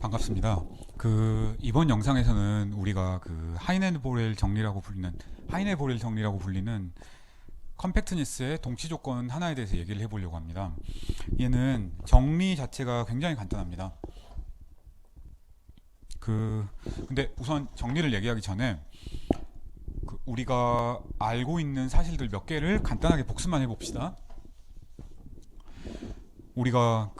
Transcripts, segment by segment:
반갑습니다. 이번 영상에서는 우리가 하이네보렐 정리라고 불리는 컴팩트니스의 동치 조건 하나에 대해서 얘기를 해보려고 합니다. 얘는 정리 자체가 굉장히 간단합니다. 근데 우선 정리를 얘기하기 전에 우리가 알고 있는 사실들 몇 개를 간단하게 복습만 해봅시다. 우리가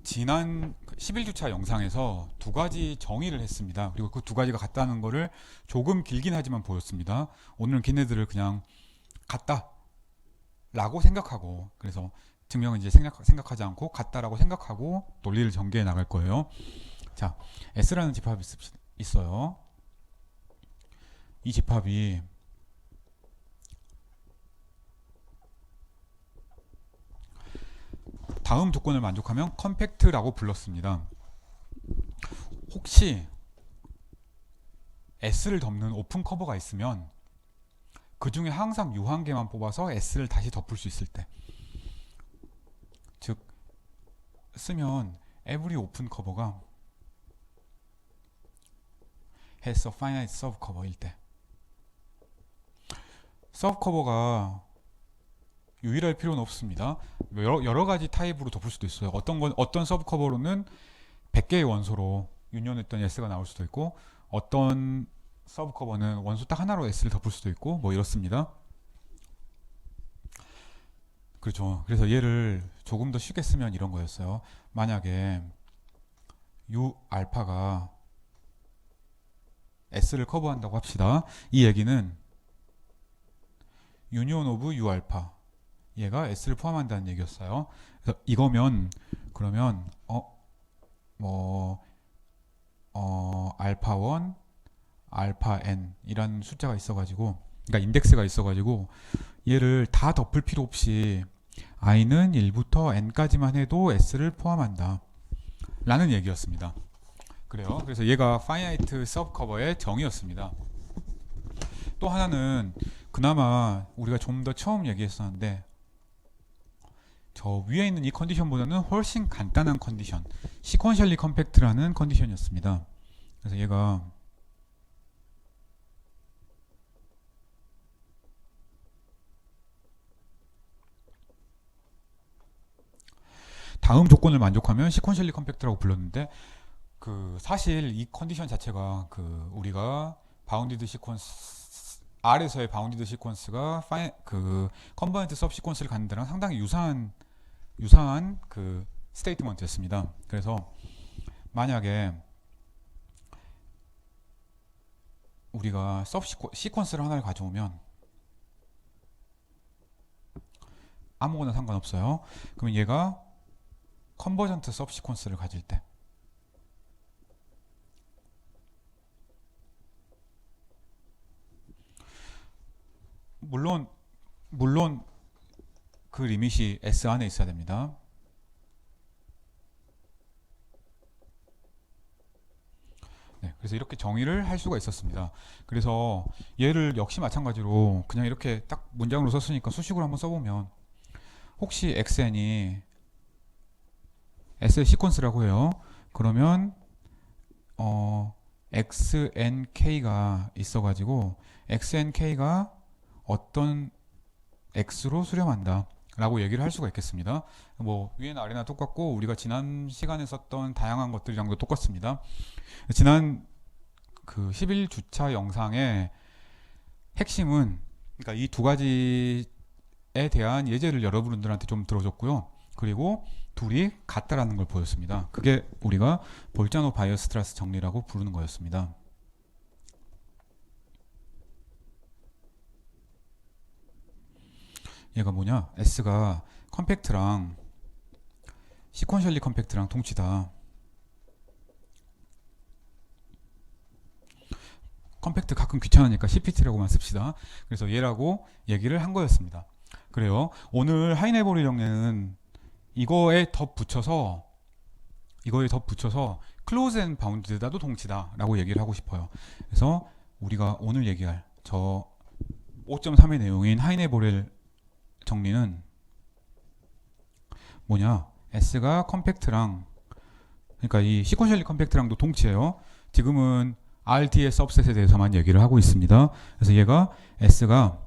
지난 11주차 영상에서 두 가지 정의를 했습니다. 그리고 그 두 가지가 같다는 거를 조금 길긴 하지만 보였습니다. 오늘은 걔네들을 그냥 같다라고 생각하고, 그래서 증명은 이제 생각하지 않고 같다라고 생각하고 논리를 전개해 나갈 거예요. 자, S라는 집합이 있어요. 이 집합이 다음 조건을 만족하면 컴팩트라고 불렀습니다. 혹시 S를 덮는 오픈 커버가 있으면 그 중에 항상 유한계만 뽑아서 S를 다시 덮을 수 있을 때, 즉 쓰면 every open cover가 has a finite subcover일 때, subcover가 유일할 필요는 없습니다. 여러 가지 타입으로 덮을 수도 있어요. 어떤 서브커버로는 100개의 원소로 유니온했던 S가 나올 수도 있고, 어떤 서브커버는 원소 딱 하나로 S를 덮을 수도 있고, 뭐 이렇습니다. 그렇죠. 그래서 얘를 조금 더 쉽게 쓰면 이런 거였어요. 만약에 U 알파가 S를 커버한다고 합시다. 이 얘기는 유니온 오브 U 알파, 얘가 S를 포함한다는 얘기였어요. 그래서 이거면 그러면 알파 1, 알파 n 이라는 숫자가 있어가지고, 그러니까 인덱스가 있어가지고 얘를 다 덮을 필요 없이 i는 1부터 n까지만 해도 S를 포함한다 라는 얘기였습니다. 그래요. 그래서 얘가 finite subcover의 정의였습니다. 또 하나는 그나마 우리가 좀 더 처음 얘기했었는데, 저 위에 있는 이 컨디션보다는 훨씬 간단한 컨디션, 시퀀셜리 컴팩트라는 컨디션이었습니다. 그래서 얘가 다음 조건을 만족하면 시퀀셜리 컴팩트라고 불렀는데, 사실 이 컨디션 자체가 우리가 바운디드 시퀀스 R에서의 바운디드 시퀀스가 컨버넌트 섭 시퀀스를 갖는 데랑 상당히 유사한 스테이트먼트였습니다. 그래서 만약에 우리가 섭 시퀀스를 하나를 가져오면 아무거나 상관없어요. 그러면 얘가 컨버전트 섭 시퀀스를 가질 때, 물론 그 리밋이 S 안에 있어야 됩니다. 네, 그래서 이렇게 정의를 할 수가 있었습니다. 그래서 얘를 역시 마찬가지로 그냥 이렇게 딱 문장으로 썼으니까 수식으로 한번 써보면, 혹시 xn이 S의 시퀀스라고 해요. 그러면 xnk가 있어가지고 xnk가 어떤 x로 수렴한다 라고 얘기를 할 수가 있겠습니다. 뭐 위에나 아래나 똑같고, 우리가 지난 시간에 썼던 다양한 것들이랑도 똑같습니다. 지난 11주차 영상의 핵심은, 그러니까 이 두 가지에 대한 예제를 여러분들한테 좀 들어줬고요. 그리고 둘이 같다라는 걸 보였습니다. 그게 우리가 볼자노 바이어스트라스 정리라고 부르는 거였습니다. 얘가 뭐냐? S가 컴팩트랑 시퀀셜리 컴팩트랑 동치다. 컴팩트 가끔 귀찮으니까 CPT라고만 씁시다. 그래서 얘라고 얘기를 한 거였습니다. 그래요. 오늘 하이네보리 정리는 이거에 덧붙여서 클로즈 앤 바운드다도 동치다 라고 얘기를 하고 싶어요. 그래서 우리가 오늘 얘기할 저 5.3의 내용인 하이네보렐 정리는 뭐냐? S가 컴팩트랑 그러니까 이 시퀀셜리 컴팩트랑도 동치예요. 지금은 RD의 सब셋에 대해서만 얘기를 하고 있습니다. 그래서 얘가 S가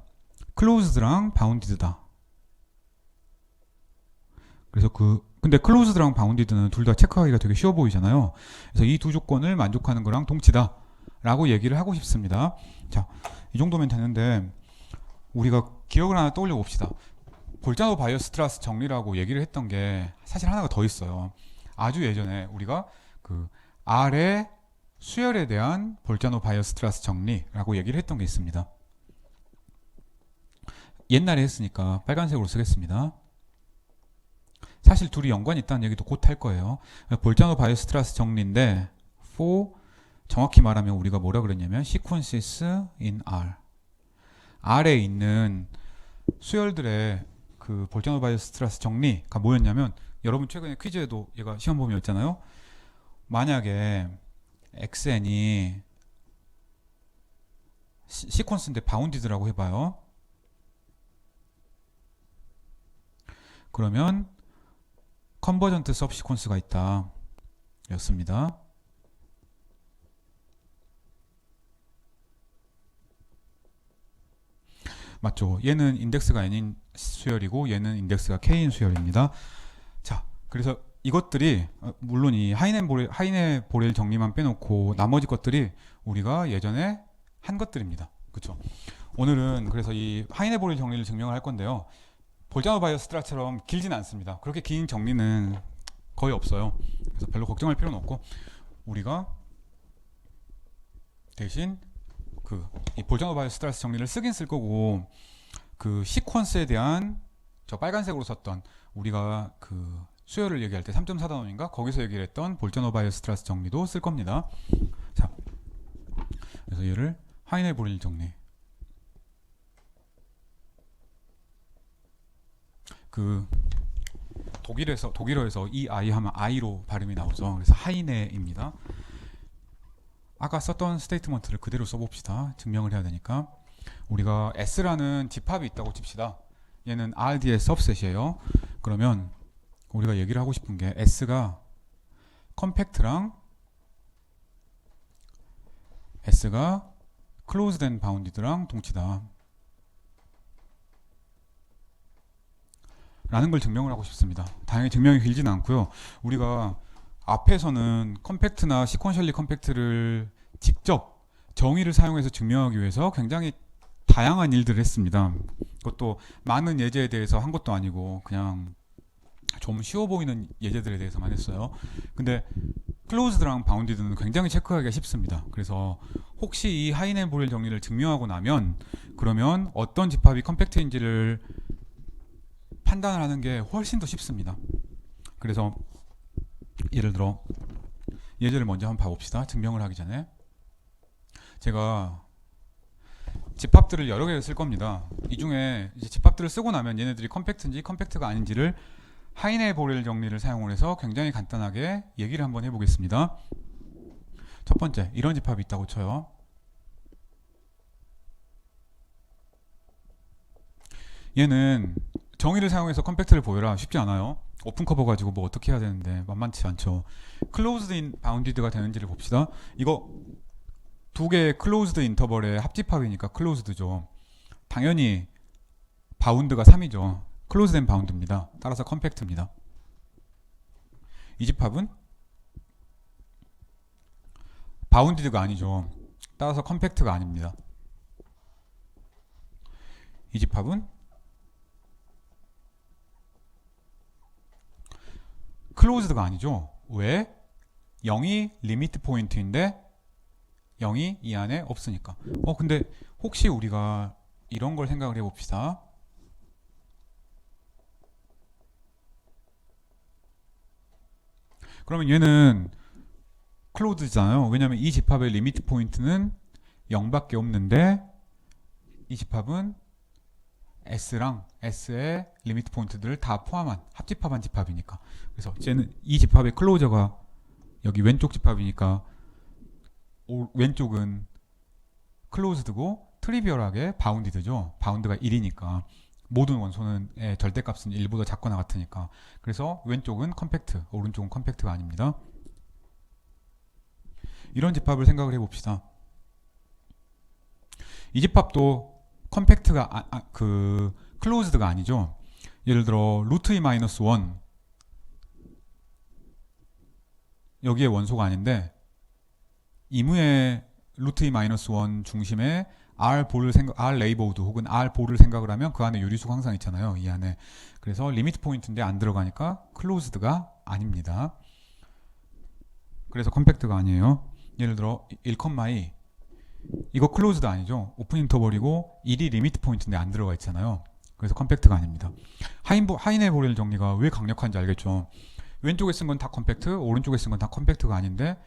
closed랑 bounded다. 그래서 근데 closed랑 bounded는 둘 다 체크하기가 되게 쉬워 보이잖아요. 그래서 이 두 조건을 만족하는 거랑 동치다 라고 얘기를 하고 싶습니다. 자, 이 정도면 되는데 우리가 기억을 하나 떠올려 봅시다. 볼자노 바이어스트라스 정리라고 얘기를 했던 게 사실 하나가 더 있어요. 아주 예전에 우리가 그 R의 수열에 대한 볼자노 바이어스트라스 정리라고 얘기를 했던 게 있습니다. 옛날에 했으니까 빨간색으로 쓰겠습니다. 사실 둘이 연관이 있다는 얘기도 곧 할 거예요. 볼자노 바이어스트라스 정리인데 for 정확히 말하면 우리가 뭐라 그랬냐면 sequences in R. R에 있는 수열들의 그 볼자노 바이어스트라스 정리가 뭐였냐면 여러분 최근에 퀴즈에도 얘가 시험 범위였잖아요. 만약에 xn이 시퀀스인데 바운디드라고 해봐요. 그러면 컨버전트 सब시퀀스가 있다 였습니다. 맞죠? 얘는 인덱스가 n인 수열이고 얘는 인덱스가 k인 수열입니다. 자, 그래서 이것들이 물론 이 하이네 보렐 정리만 빼놓고 나머지 것들이 우리가 예전에 한 것들입니다. 그렇죠? 오늘은 그래서 이 하이네 보렐 정리를 증명을 할 건데요. 볼자노 바이어스트라처럼 길진 않습니다. 그렇게 긴 정리는 거의 없어요. 그래서 별로 걱정할 필요는 없고 우리가 대신 이 볼자노 바이어스트라스 정리를 쓰긴 쓸 거고 그 시퀀스에 대한 저 빨간색으로 썼던 우리가 그 수열을 얘기할 때 3.4단원인가 거기서 얘기를 했던 볼자노 바이어스트라스 정리도 쓸 겁니다. 자, 그래서 얘를 하이네 보렐 정리. 그 독일어에서 이 아이 하면 아이로 발음이 나오죠. 그래서 하이네입니다. 아까 썼던 스테이트먼트를 그대로 써봅시다. 증명을 해야 되니까 우리가 S라는 집합이 있다고 칩시다. 얘는 RD의 सब셋이에요. 그러면 우리가 얘기를 하고 싶은 게 S가 컴팩트랑 S가 closed and bounded랑 동치다 라는 걸 증명을 하고 싶습니다. 당연히 증명이 길지는 않고요. 우리가 앞에서는 컴팩트나 시퀀셜리 컴팩트를 직접 정의를 사용해서 증명하기 위해서 굉장히 다양한 일들을 했습니다. 그것도 많은 예제에 대해서 한 것도 아니고 그냥 좀 쉬워 보이는 예제들에 대해서만 했어요. 근데 클로즈드랑 바운디드는 굉장히 체크하기가 쉽습니다. 그래서 혹시 이 하이네 보렐 정리를 증명하고 나면 그러면 어떤 집합이 컴팩트인지를 판단을 하는 게 훨씬 더 쉽습니다. 그래서 예를 들어 예제를 먼저 한번 봐봅시다. 증명을 하기 전에 제가 집합들을 여러 개를 쓸 겁니다. 이 중에 이제 집합들을 쓰고 나면 얘네들이 컴팩트인지 컴팩트가 아닌지를 하이네 보렐 정리를 사용을 해서 굉장히 간단하게 얘기를 한번 해보겠습니다. 첫 번째, 이런 집합이 있다고 쳐요. 얘는 정의를 사용해서 컴팩트를 보여라. 쉽지 않아요. 오픈 커버 가지고 뭐 어떻게 해야 되는데 만만치 않죠. 클로즈드 인 바운디드가 되는지를 봅시다. 이거 두 개의 클로즈드 인터벌의 합집합이니까 클로즈드죠. 당연히 바운드가 3이죠. 클로즈드 앤 바운드입니다. 따라서 컴팩트입니다. 이 집합은 바운디드가 아니죠. 따라서 컴팩트가 아닙니다. 이 집합은 클로즈드가 아니죠. 왜? 0이 리미트 포인트인데 0이 이 안에 없으니까. 근데 혹시 우리가 이런 걸 생각을 해봅시다. 그러면 얘는 클로즈잖아요. 왜냐하면 이 집합의 리미트 포인트는 0밖에 없는데 이 집합은 S랑 S의 리미트 포인트들을 다 포함한 합집합한 집합이니까. 그래서 쟤는 이 집합의 클로저가 여기 왼쪽 집합이니까 왼쪽은 클로즈드고 트리비얼하게 바운디드죠. 바운드가 1이니까 모든 원소의 절대값은 1보다 작거나 같으니까. 그래서 왼쪽은 컴팩트, 오른쪽은 컴팩트가 아닙니다. 이런 집합을 생각을 해봅시다. 이 집합도 컴팩트가 클로즈드가 아니죠. 예를 들어 루트 e 마이너스 1 여기에 원소가 아닌데 이무의 루트 e 마이너스 1 중심에 R 레이보드 혹은 R 볼을 생각을 하면 그 안에 유리수가 항상 있잖아요. 이 안에. 그래서 리미트 포인트인데 안 들어가니까 클로즈드가 아닙니다. 그래서 컴팩트가 아니에요. 예를 들어 1,2 이거 클로즈드 아니죠. 오픈 인터벌이고 1이 리미트 포인트인데 안 들어가 있잖아요. 그래서 컴팩트가 아닙니다. 하이네보렐 정리가 왜 강력한지 알겠죠. 왼쪽에 쓴 건 다 컴팩트, 오른쪽에 쓴 건 다 컴팩트가 아닌데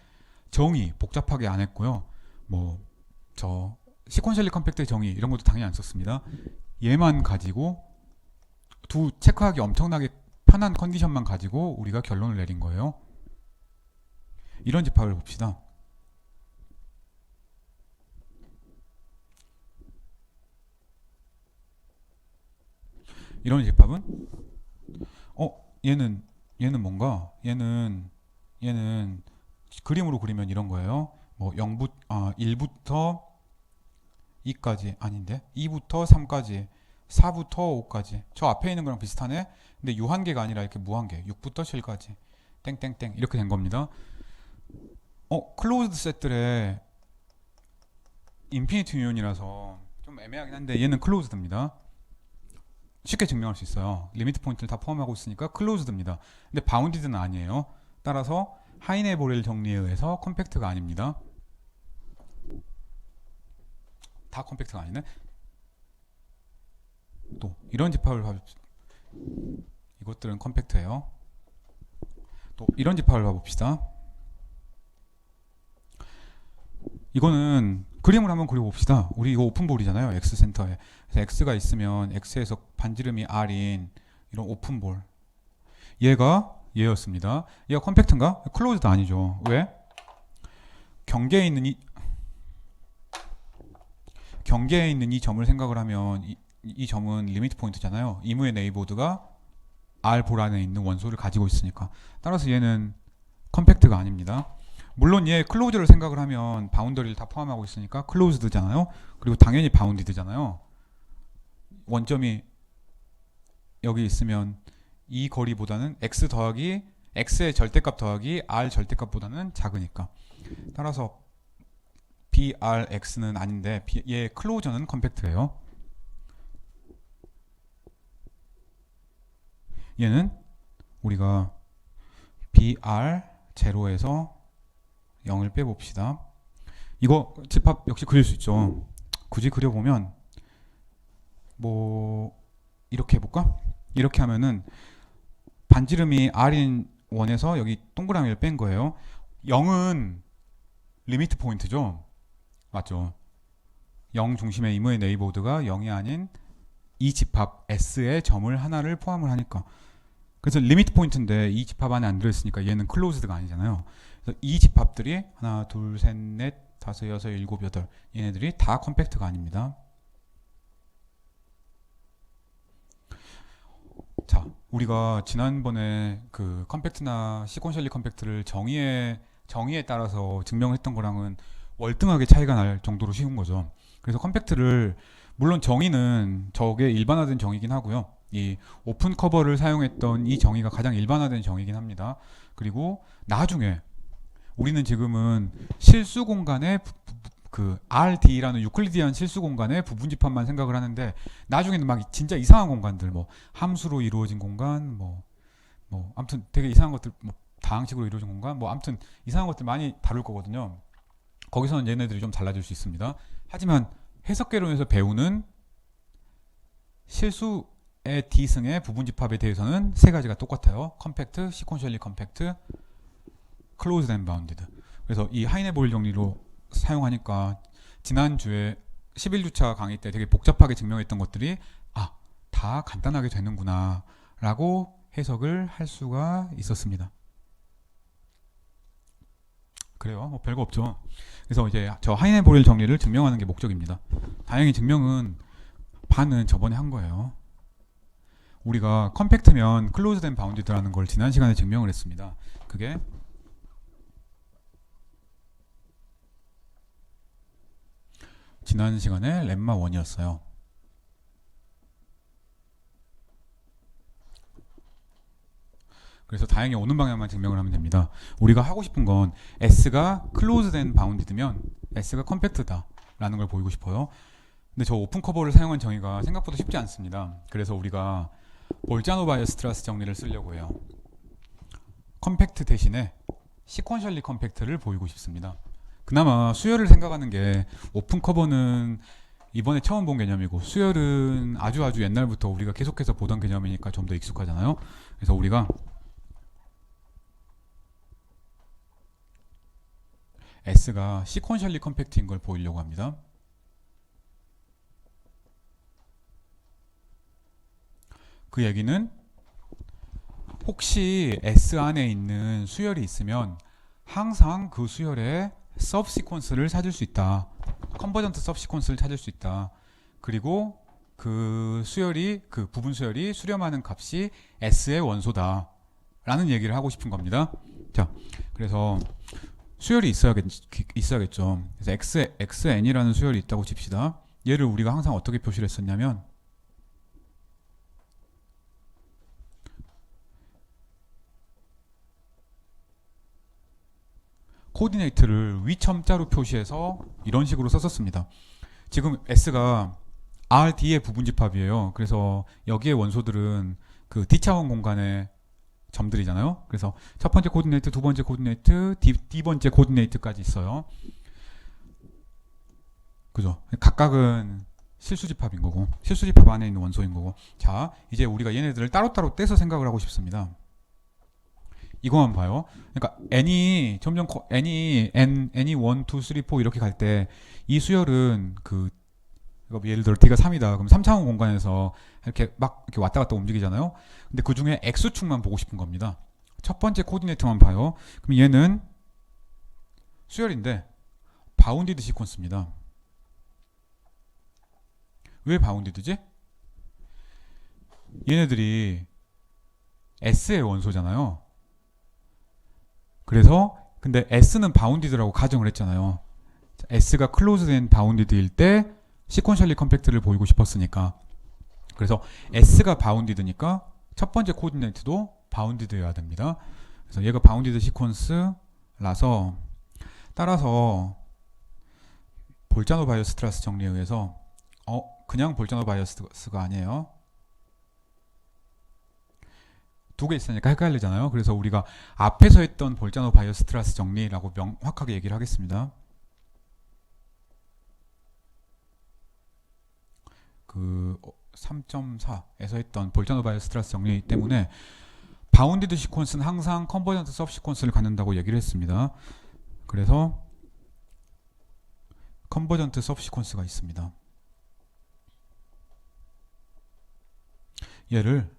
정의 복잡하게 안 했고요. 뭐 저 시퀀셜리 컴팩트의 정의 이런 것도 당연히 안 썼습니다. 얘만 가지고 두 체크하기 엄청나게 편한 컨디션만 가지고 우리가 결론을 내린 거예요. 이런 집합을 봅시다. 이런 집합은 얘는 뭔가 얘는 그림으로 그리면 이런 거예요. 뭐 1부터 2까지 아닌데 2부터 3까지 4부터 5까지 저 앞에 있는 거랑 비슷하네. 근데 유한계가 아니라 이렇게 무한계 6부터 7까지 땡땡땡 이렇게 된 겁니다. 클로즈드 셋들의 인피니트 유니온이라서 좀 애매하긴 한데 얘는 클로즈드입니다. 쉽게 증명할 수 있어요. 리미트 포인트를 다 포함하고 있으니까 클로즈드입니다. 근데 바운디드는 아니에요. 따라서 하이네보렐 정리에 의해서 컴팩트가 아닙니다. 다 컴팩트가 아니네. 또 이런 집합을 봐봅시다. 이것들은 컴팩트예요. 또 이런 집합을 봐봅시다. 이거는 그림을 한번 그려봅시다. 우리 이거 오픈볼이잖아요. X 센터에. 그래서 X가 있으면 X에서 반지름이 R인 이런 오픈볼. 얘였습니다. 얘가 컴팩트인가? 클로즈드 아니죠. 왜? 경계에 있는 이 점을 생각을 하면 이 점은 리미트 포인트잖아요. 이무의 네이버드가 R 볼 안에 있는 원소를 가지고 있으니까. 따라서 얘는 컴팩트가 아닙니다. 물론 얘 클로즈를 생각을 하면 바운더리를 다 포함하고 있으니까 클로즈드잖아요. 그리고 당연히 바운디드잖아요. 원점이 여기 있으면 이 거리보다는 x 더하기 x의 절대값 더하기 r 절대값보다는 작으니까. 따라서 brx는 아닌데 얘 클로저는 컴팩트예요. 얘는 우리가 br 제로에서 0을 빼봅시다. 이거 집합 역시 그릴 수 있죠. 굳이 그려보면 뭐 이렇게 해볼까? 이렇게 하면은 반지름이 r인 1에서 여기 동그라미를 뺀 거예요. 0은 리미트 포인트죠. 맞죠? 0 중심의 이무의 네이버드가 0이 아닌 이 집합 S의 점을 하나를 포함을 하니까. 그래서 리미트 포인트인데 이 집합 안에 안 들어있으니까 얘는 클로즈드가 아니잖아요. 그래서 이 집합들이 하나, 둘, 셋, 넷, 다섯, 여섯, 일곱, 여덟 얘네들이 다 컴팩트가 아닙니다. 자, 우리가 지난번에 그 컴팩트나 시퀀셜리 컴팩트를 정의에 따라서 증명했던 거랑은 월등하게 차이가 날 정도로 쉬운 거죠. 그래서 컴팩트를 물론 정의는 저게 일반화된 정의긴 하고요. 이 오픈 커버를 사용했던 이 정의가 가장 일반화된 정의긴 합니다. 그리고 나중에 우리는 지금은 실수 공간의 그 RD라는 유클리디안 실수 공간의 부분 집합만 생각을 하는데 나중에는 막 진짜 이상한 공간들 뭐 함수로 이루어진 공간 뭐 아무튼 되게 이상한 것들 뭐 다항식으로 이루어진 공간 뭐 아무튼 이상한 것들 많이 다룰 거거든요. 거기서는 얘네들이 좀 달라질 수 있습니다. 하지만 해석계론에서 배우는 실수의 D승의 부분 집합에 대해서는 세 가지가 똑같아요. 컴팩트, 시퀀셜리 컴팩트, 클로즈드 앤 바운디드. 그래서 이 하이네보렐 정리로 사용하니까 지난주에 11주차 강의 때 되게 복잡하게 증명했던 것들이 다 간단하게 되는구나 라고 해석을 할 수가 있었습니다. 그래요. 뭐 별거 없죠. 그래서 이제 저 하이네보렐 정리를 증명하는 게 목적입니다. 다행히 증명은 반은 저번에 한 거예요. 우리가 컴팩트면 클로즈드 앤 바운디드라는 걸 지난 시간에 증명을 했습니다. 그게 지난 시간에 렘마 1이었어요. 그래서 다행히 오는 방향만 증명을 하면 됩니다. 우리가 하고 싶은 건 S가 closed and bounded면 S가 컴팩트다 라는 걸 보이고 싶어요. 근데 저 오픈 커버를 사용한 정의가 생각보다 쉽지 않습니다. 그래서 우리가 볼자노바이어스트라스 정리를 쓰려고 해요. 컴팩트 대신에 시퀀셜리 컴팩트를 보이고 싶습니다. 그나마 수열을 생각하는 게 오픈 커버는 이번에 처음 본 개념이고 수열은 아주 옛날부터 우리가 계속해서 보던 개념이니까 좀 더 익숙하잖아요. 그래서 우리가 S가 시퀀셜리 컴팩트인 걸 보이려고 합니다. 그 얘기는 혹시 S 안에 있는 수열이 있으면 항상 그 수열의 subsequence를 찾을 수 있다. 컨버전트 subsequence를 찾을 수 있다. 그리고 그 수열이, 그 부분 수열이 수렴하는 값이 S의 원소다 라는 얘기를 하고 싶은 겁니다. 자, 그래서 수열이 있어야겠죠. 그래서 xn이라는 수열이 있다고 칩시다. 얘를 우리가 항상 어떻게 표시를 했었냐면 코디네이트를 위첨자로 표시해서 이런 식으로 썼었습니다. 지금 S가 RD의 부분집합이에요. 그래서 여기에 원소들은 그 D차원 공간의 점들이잖아요. 그래서 첫 번째 코디네이트, 두 번째 코디네이트, D번째 코디네이트까지 있어요. 그죠? 각각은 실수집합인 거고, 실수집합 안에 있는 원소인 거고. 자, 이제 우리가 얘네들을 따로따로 떼서 생각을 하고 싶습니다. 이거만 봐요. 그러니까 n이 점점 n이 1, 2, 3, 4 이렇게 갈 때 이 수열은 그 예를 들어 D가 3이다. 그럼 3차원 공간에서 이렇게 막 이렇게 왔다 갔다 움직이잖아요. 근데 그 중에 X축만 보고 싶은 겁니다. 첫 번째 코디네이트만 봐요. 그럼 얘는 수열인데 바운디드 시퀀스입니다. 왜 바운디드지? 얘네들이 S의 원소잖아요. 그래서 근데 S는 바운디드라고 가정을 했잖아요. S가 closed and bounded일 때 시퀀셜리 컴팩트를 보이고 싶었으니까. 그래서 S가 바운디드니까 첫 번째 코디네이트도 바운디드여야 됩니다. 그래서 얘가 바운디드 시퀀스라서 따라서 볼자노바이어스트라스 정리에 의해서 그냥 볼자노바이어스가 아니에요. 두 개 있으니까 헷갈리잖아요. 그래서 우리가 앞에서 했던 볼자노바이어스트라스 정리라고 명확하게 얘기를 하겠습니다. 그 3.4에서 했던 볼자노바이어스트라스 정리 때문에 바운디드 시퀀스는 항상 컨버전트 सब시퀀스를 갖는다고 얘기를 했습니다. 그래서 컨버전트 सब시퀀스가 있습니다. 얘를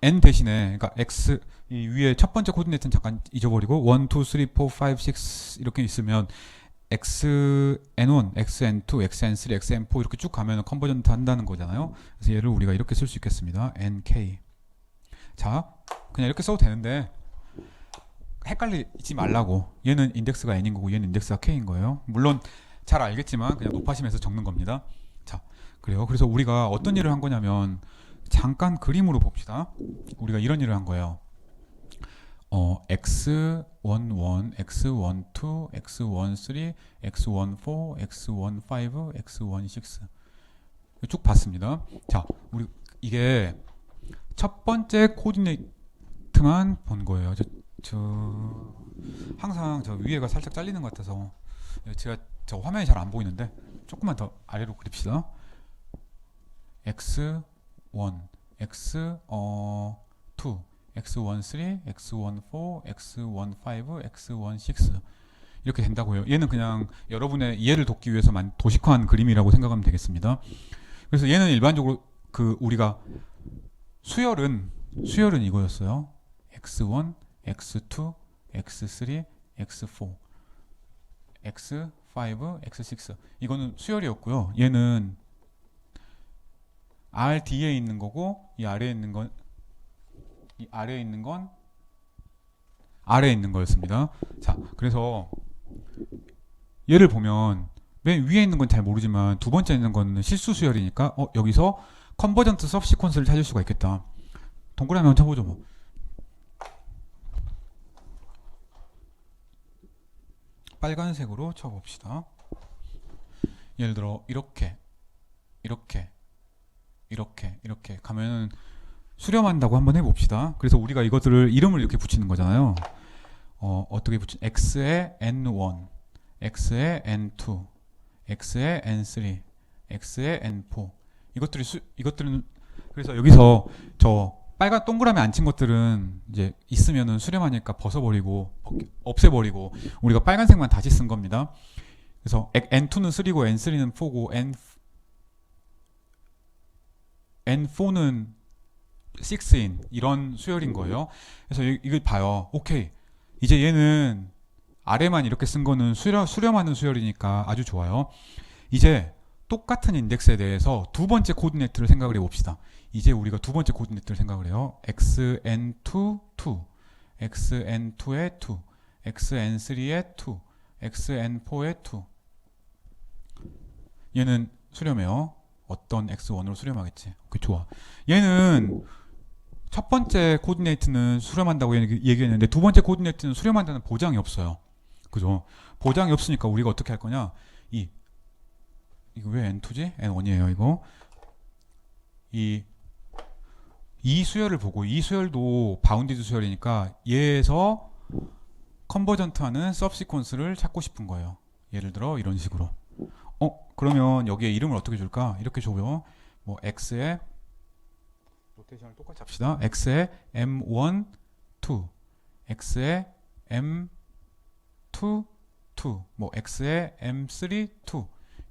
n 대신에 그러니까 x 이 위에 첫 번째 코디네이트는 잠깐 잊어버리고 1, 2, 3, 4, 5, 6 이렇게 있으면 xn1, xn2, xn3, xn4 이렇게 쭉 가면 컨버전트 한다는 거잖아요. 그래서 얘를 우리가 이렇게 쓸 수 있겠습니다. nk. 자, 그냥 이렇게 써도 되는데 헷갈리지 말라고. 얘는 인덱스가 n인 거고 얘는 인덱스가 k인 거예요. 물론 잘 알겠지만 그냥 높아심에서 적는 겁니다. 자, 그래요. 그래서 우리가 어떤 일을 한 거냐면 잠깐 그림으로 봅시다. 우리가 이런 일을 한 거예요. x11, x12, x13, x14, x15, x16 쭉 봤습니다. 자, 우리 이게 첫 번째 코디네이트만 본 거예요. 항상 저 위에가 살짝 잘리는 것 같아서 제가 저 화면이 잘 안 보이는데 조금만 더 아래로 그립시다. x1, x2, x13, x14, x15, x16 이렇게 된다고요. 얘는 그냥 여러분의 이해를 돕기 위해서만 도식화한 그림이라고 생각하면 되겠습니다. 그래서 얘는 일반적으로 그 우리가 수열은 이거였어요. x1, x2, x3, x4, x5, x6 이거는 수열이었고요. 얘는 RD에 있는 거고 이 아래에 있는 건 아래에 있는 거였습니다. 자, 그래서 얘를 보면 맨 위에 있는 건 잘 모르지만 두 번째 있는 건 실수 수열이니까 여기서 컨버전트 서브시퀀스를 찾을 수가 있겠다. 동그라미 한번 쳐보죠 뭐. 빨간색으로 쳐봅시다. 예를 들어 이렇게 이렇게 이렇게 이렇게 가면은 수렴한다고 한번 해봅시다. 그래서 우리가 이것들을 이름을 이렇게 붙이는 거잖아요. 어떻게 붙이? x에 n1, x에 n2, x에 n3, x에 n4. 이것들은 그래서 여기서 저 빨간 동그라미 안 친 것들은 이제 있으면은 수렴하니까 벗어버리고 없애버리고 우리가 빨간색만 다시 쓴 겁니다. 그래서 n2는 3고 n3는 4고 n4는 6인 이런 수열인 거예요. 그래서 이걸 봐요. 오케이. 이제 얘는 아래만 이렇게 쓴 거는 수렴하는 수열이니까 아주 좋아요. 이제 똑같은 인덱스에 대해서 두 번째 코디네이트를 생각을 해봅시다. 이제 우리가 두 번째 코디네이트를 생각을 해요. xn2, 2, xn2에 2, xn3에 2, xn4에 2. 얘는 수렴해요. 어떤 x1으로 수렴하겠지. 오케이, 좋아. 얘는 첫 번째 코디네이트는 수렴한다고 얘기했는데 두 번째 코디네이트는 수렴한다는 보장이 없어요. 그죠? 보장이 없으니까 우리가 어떻게 할 거냐? 이거 왜 N2지? N1이에요, 이거. 이 수열을 보고 이 수열도 바운디드 수열이니까 얘에서 컨버전트하는 서브시퀀스를 찾고 싶은 거예요. 예를 들어 이런 식으로. 그러면 여기에 이름을 어떻게 줄까? 이렇게 줘요. 뭐 x에 로테이션을 똑같이 합시다. x에 m1, 2, x에 m2, 2, 뭐 x에 m3, 2.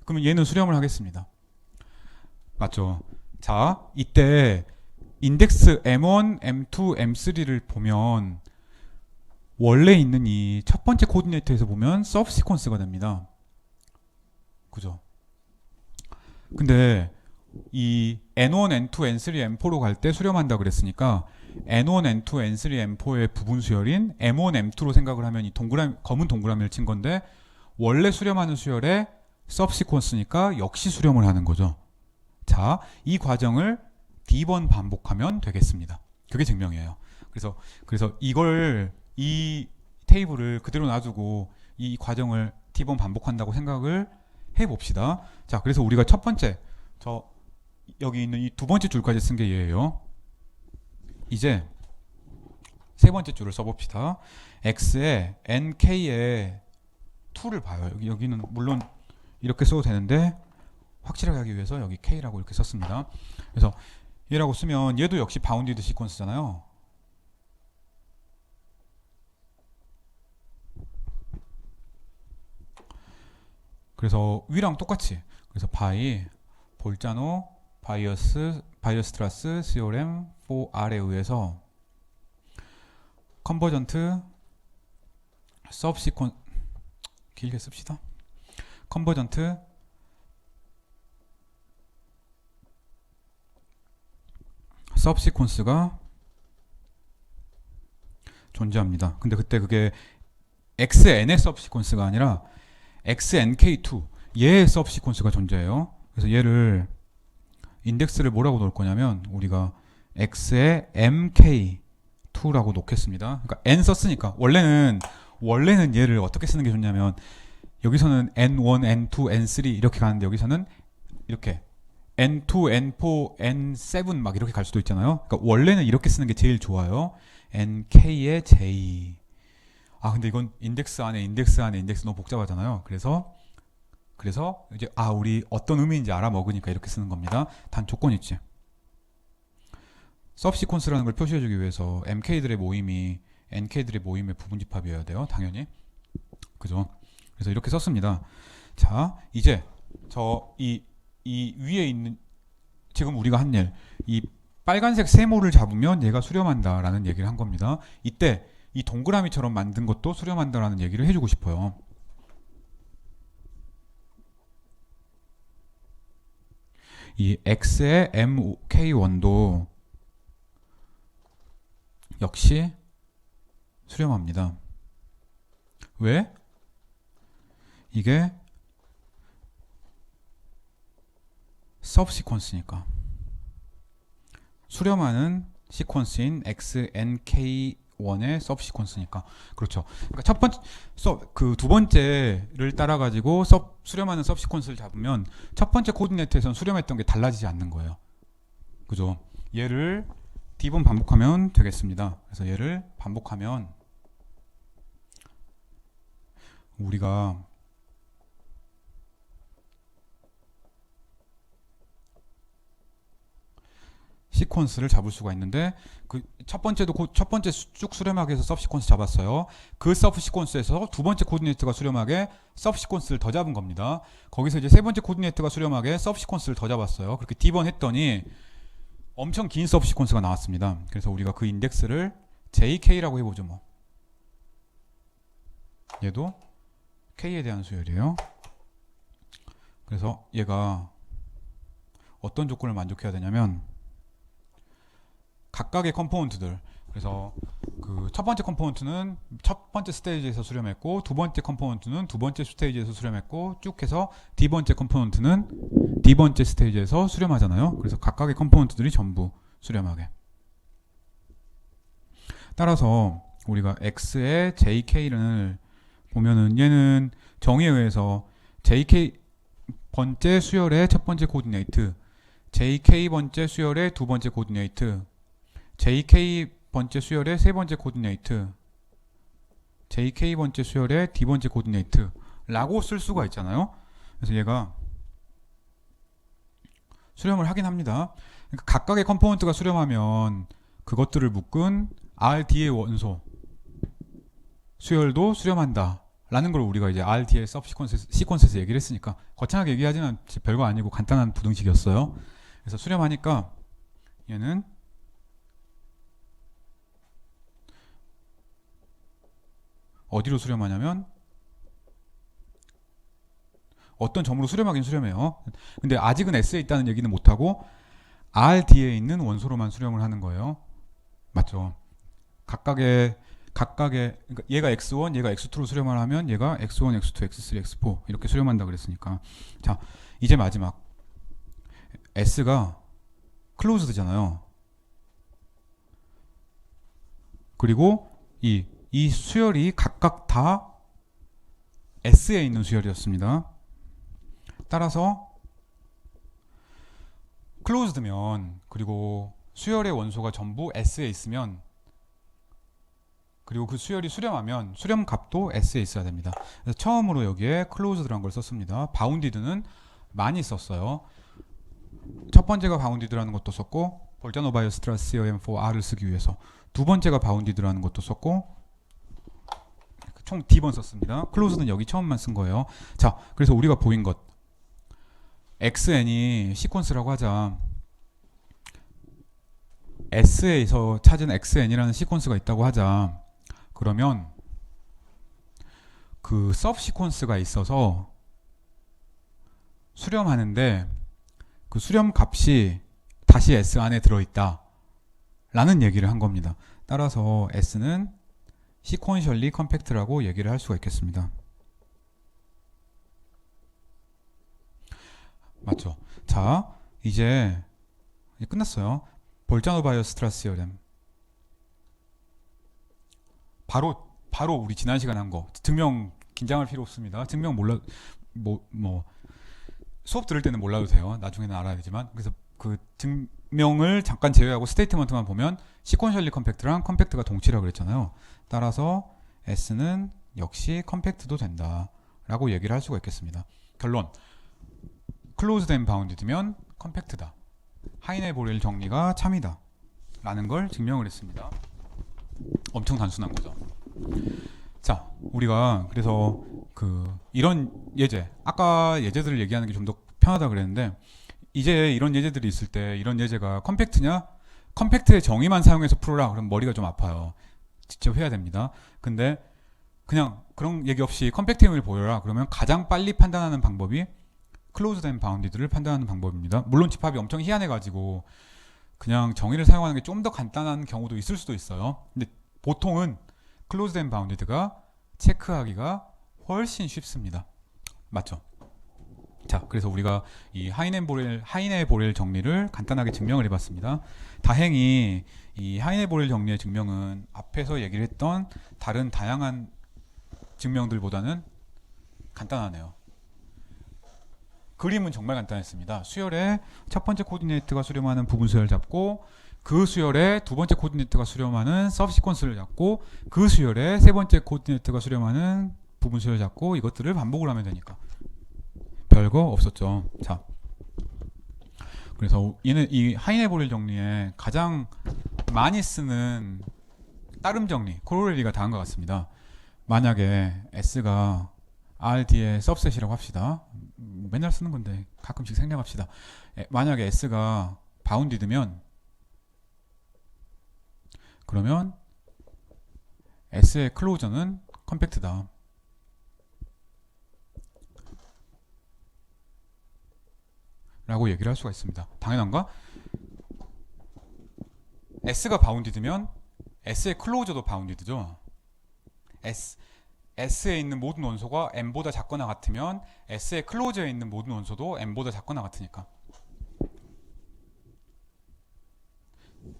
그러면 얘는 수렴을 하겠습니다. 맞죠? 자, 이때 인덱스 m1, m2, m3를 보면 원래 있는 이 첫 번째 코디네이터에서 보면 서브시퀀스가 됩니다. 그죠? 근데 이 n1, n2, n3, n4로 갈 때 수렴한다 그랬으니까 n1, n2, n3, n4의 부분 수열인 m1, m2로 생각을 하면 이 검은 동그라미를 친 건데 원래 수렴하는 수열에 서브시퀀스니까 역시 수렴을 하는 거죠. 자, 이 과정을 D번 반복하면 되겠습니다. 그게 증명이에요. 그래서 이 테이블을 그대로 놔두고 이 과정을 D번 반복한다고 생각을 해봅시다. 자, 그래서 우리가 첫 번째 여기 있는 이 두 번째 줄까지 쓴 게 얘예요. 이제 세 번째 줄을 써봅시다. x에 nk에 2를 봐요. 여기는 물론 이렇게 써도 되는데 확실하게 하기 위해서 여기 k라고 이렇게 썼습니다. 그래서 얘라고 쓰면 얘도 역시 바운디드 시퀀스잖아요. 그래서 위랑 똑같이 그래서 바이 볼자노 바이어스트라스 시오렘 4R에 의해서 컨버전트 서브시퀀 길게 씁시다. 컨버전트 서브시퀀스가 존재합니다. 근데 그때 그게 xn의 서브시퀀스가 아니라 xnk2 얘의 서브시퀀스가 존재해요. 그래서 얘를 인덱스를 뭐라고 놓을 거냐면 우리가 x에 mk2라고 놓겠습니다. 그러니까 n 썼으니까 원래는 얘를 어떻게 쓰는 게 좋냐면 여기서는 n1, n2, n3 이렇게 가는데 여기서는 이렇게 n2, n4, n7 막 이렇게 갈 수도 있잖아요. 그러니까 원래는 이렇게 쓰는 게 제일 좋아요. nk의 j. 근데 이건 인덱스 안에 인덱스 너무 복잡하잖아요. 그래서 이제 우리 어떤 의미인지 알아먹으니까 이렇게 쓰는 겁니다. 단 조건이 있지. 서브시퀀스라는 걸 표시해주기 위해서 mk들의 모임이 nk들의 모임의 부분집합이어야 돼요. 당연히. 그죠? 그래서 이렇게 썼습니다. 자, 이제 이 위에 있는 지금 우리가 한 일, 이 빨간색 세모를 잡으면 얘가 수렴한다라는 얘기를 한 겁니다. 이때 이 동그라미처럼 만든 것도 수렴한다라는 얘기를 해주고 싶어요. 이 x의 mk1도 역시 수렴합니다. 왜? 이게 subsequence니까 수렴하는 시퀀스인 XNK1의 subsequence니까 그렇죠. 그러니까 첫 번째 그 두 번째를 따라 가지고 수렴하는 subsequence를 잡으면 첫 번째 코디네이트에서는 수렴했던 게 달라지지 않는 거예요. 그죠? 얘를 D번 반복하면 되겠습니다. 그래서 얘를 반복하면 우리가 시퀀스를 잡을 수가 있는데 그 첫 번째도 첫 번째 쭉 수렴하게 해서 서브시퀀스 잡았어요. 그 서브시퀀스에서 두 번째 코디네이트가 수렴하게 서브시퀀스를 더 잡은 겁니다. 거기서 이제 세 번째 코디네이트가 수렴하게 서브시퀀스를 더 잡았어요. 그렇게 D번 했더니 엄청 긴 서브시퀀스가 나왔습니다. 그래서 우리가 그 인덱스를 JK라고 해보죠. 뭐 얘도 K에 대한 수열이에요. 그래서 얘가 어떤 조건을 만족해야 되냐면 각각의 컴포넌트들, 그래서 그 첫 번째 컴포넌트는 첫 번째 스테이지에서 수렴했고 두 번째 컴포넌트는 두 번째 스테이지에서 수렴했고 쭉 해서 D 번째 컴포넌트는 D 번째 스테이지에서 수렴하잖아요. 그래서 각각의 컴포넌트들이 전부 수렴하게. 따라서 우리가 X의 JK를 보면은 얘는 정의에 의해서 JK 번째 수열의 첫 번째 코디네이트, JK 번째 수열의 두 번째 코디네이트, JK 번째 수열의 세 번째 코디네이트, JK 번째 수열의 D 번째 코디네이트 라고 쓸 수가 있잖아요. 그래서 얘가 수렴을 하긴 합니다. 그러니까 각각의 컴포넌트가 수렴하면 그것들을 묶은 RD의 원소 수열도 수렴한다 라는 걸 우리가 이제 RD의 시퀀스에서 얘기를 했으니까 거창하게 얘기하지만 별거 아니고 간단한 부등식이었어요. 그래서 수렴하니까 얘는 어디로 수렴하냐면 어떤 점으로 수렴하긴 수렴해요. 근데 아직은 S에 있다는 얘기는 못하고 RD에 있는 원소로만 수렴을 하는 거예요. 맞죠? 각각의 그러니까 얘가 X1, 얘가 X2로 수렴을 하면 얘가 X1, X2, X3, X4 이렇게 수렴한다 그랬으니까 자 이제 마지막 S가 클로즈드잖아요. 그리고 이 수열이 각각 다 S에 있는 수열이었습니다. 따라서 클로즈드면 그리고 수열의 원소가 전부 S에 있으면 그리고 그 수열이 수렴하면 수렴 값도 S에 있어야 됩니다. 그래서 처음으로 여기에 클로즈드란 걸 썼습니다. 바운디드는 많이 썼어요. 첫 번째가 바운디드라는 것도 썼고 볼자노바이오스트라스 COM4R을 쓰기 위해서 두 번째가 바운디드라는 것도 썼고 총 D번 썼습니다. 클로즈는 여기 처음만 쓴 거예요. 자, 그래서 우리가 보인 것 XN이 시퀀스라고 하자. S에서 찾은 XN이라는 시퀀스가 있다고 하자. 그러면 그 sub시퀀스가 있어서 수렴하는데 그 수렴 값이 다시 S 안에 들어있다 라는 얘기를 한 겁니다. 따라서 S는 sequentially compact라고 얘기를 할 수가 있겠습니다. 맞죠? 자, 이제 끝났어요. 볼자노바이오스트라스 시어렘. 바로 우리 지난 시간에 한 거 증명 긴장할 필요 없습니다. 증명 몰라 뭐 수업 들을 때는 몰라도 돼요. 나중에는 알아야 되지만 그래서 그 증명을 잠깐 제외하고 스테이트먼트만 보면 시퀀셜리 컴팩트랑 컴팩트가 동치라고 그랬잖아요. 따라서 S는 역시 컴팩트도 된다 라고 얘기를 할 수가 있겠습니다. 결론 클로즈드 앤 바운디드면 컴팩트다. 하이네보렐 정리가 참이다 라는 걸 증명을 했습니다. 엄청 단순한 거죠. 자, 우리가 그래서 그 이런 예제, 아까 예제들을 얘기하는 게 좀 더 편하다 그랬는데 이제 이런 예제들이 있을 때 이런 예제가 컴팩트냐? 컴팩트의 정의만 사용해서 풀어라. 그럼 머리가 좀 아파요. 직접 해야 됩니다. 근데 그냥 그런 얘기 없이 컴팩트임을 보여라. 그러면 가장 빨리 판단하는 방법이 클로즈드 앤 바운디드를 판단하는 방법입니다. 물론 집합이 엄청 희한해가지고 그냥 정의를 사용하는 게 좀 더 간단한 경우도 있을 수도 있어요. 근데 보통은 클로즈드 앤 바운디드가 체크하기가 훨씬 쉽습니다. 맞죠? 자, 그래서 우리가 이 하이네보렐 정리를 간단하게 증명을 해봤습니다. 다행히 이 하이네보렐 정리의 증명은 앞에서 얘기를 했던 다른 다양한 증명들보다는 간단하네요. 그림은 정말 간단했습니다. 수열의 첫 번째 코디네이트가 수렴하는 부분 수열 잡고, 그 수열의 두 번째 코디네이트가 수렴하는 서브시퀀스를 잡고, 그 수열의 세 번째 코디네이트가 수렴하는 부분 수열 잡고, 이것들을 반복을 하면 되니까 별거 없었죠. 자, 그래서 얘는 이 하이네보렐 정리에 가장 많이 쓰는 따름 정리, 코로레리가 다한 것 같습니다. 만약에 S가 RD의 सब셋이라고 합시다. 맨날 쓰는 건데 가끔씩 생략합시다. 만약에 S가 바운디드면 그러면 S의 클로저는 컴팩트다 라고 얘기를 할 수가 있습니다. 당연한가? S가 바운디드면 S의 클로저도 바운디드죠. S에 있는 모든 원소가 M보다 작거나 같으면 S의 클로저에 있는 모든 원소도 M보다 작거나 같으니까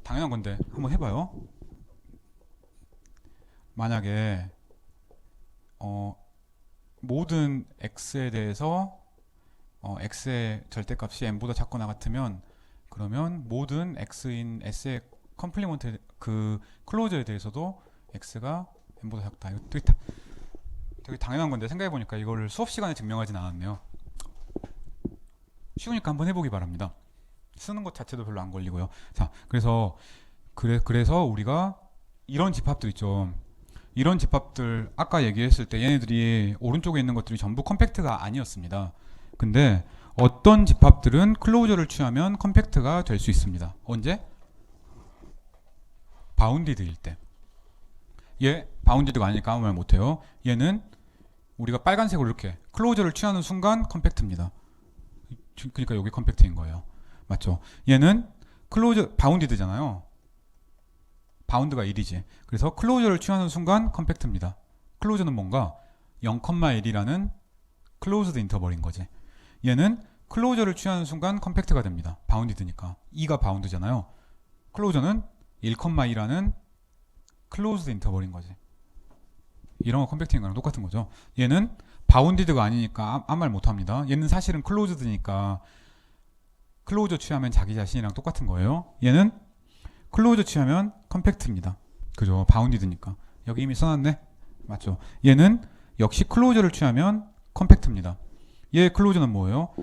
당연한 건데 한번 해봐요. 만약에 모든 X에 대해서 X의 절대값이 M보다 작거나 같으면 그러면 모든 X인 S의 컴플리먼트 그 클로저에 대해서도 X가 M보다 작다. 이거 되게 당연한 건데 생각해보니까 이거를 수업 시간에 증명하진 않았네요. 쉬우니까 한번 해보기 바랍니다. 쓰는 것 자체도 별로 안 걸리고요. 자, 그래서 우리가 이런 집합들 있죠. 이런 집합들 아까 얘기했을 때 얘네들이 오른쪽에 있는 것들이 전부 컴팩트가 아니었습니다. 근데 어떤 집합들은 클로저를 취하면 컴팩트가 될 수 있습니다. 언제? 바운디드일 때. 얘 바운디드가 아니니까 아무 말 못해요. 얘는 우리가 빨간색으로 이렇게 클로저를 취하는 순간 컴팩트입니다. 그러니까 여기 컴팩트인 거예요. 맞죠? 얘는 클로저 바운디드잖아요. 바운드가 1이지. 그래서 클로저를 취하는 순간 컴팩트입니다. 클로저는 뭔가 0,1이라는 클로즈드 인터벌인 거지. 얘는 클로저를 취하는 순간 컴팩트가 됩니다. 바운디드니까. 2가 바운드잖아요. 클로저는 1,2라는 클로즈드 인터벌인 거지. 이런 거 컴팩트인 거랑 똑같은 거죠. 얘는 바운디드가 아니니까 아무 말 못합니다. 얘는 사실은 클로즈드니까 클로저 취하면 자기 자신이랑 똑같은 거예요. 얘는 클로저 취하면 컴팩트입니다. 그죠? 바운디드니까. 여기 이미 써놨네. 맞죠? 얘는 역시 클로저를 취하면 컴팩트입니다. 얘 클로저는 뭐예요?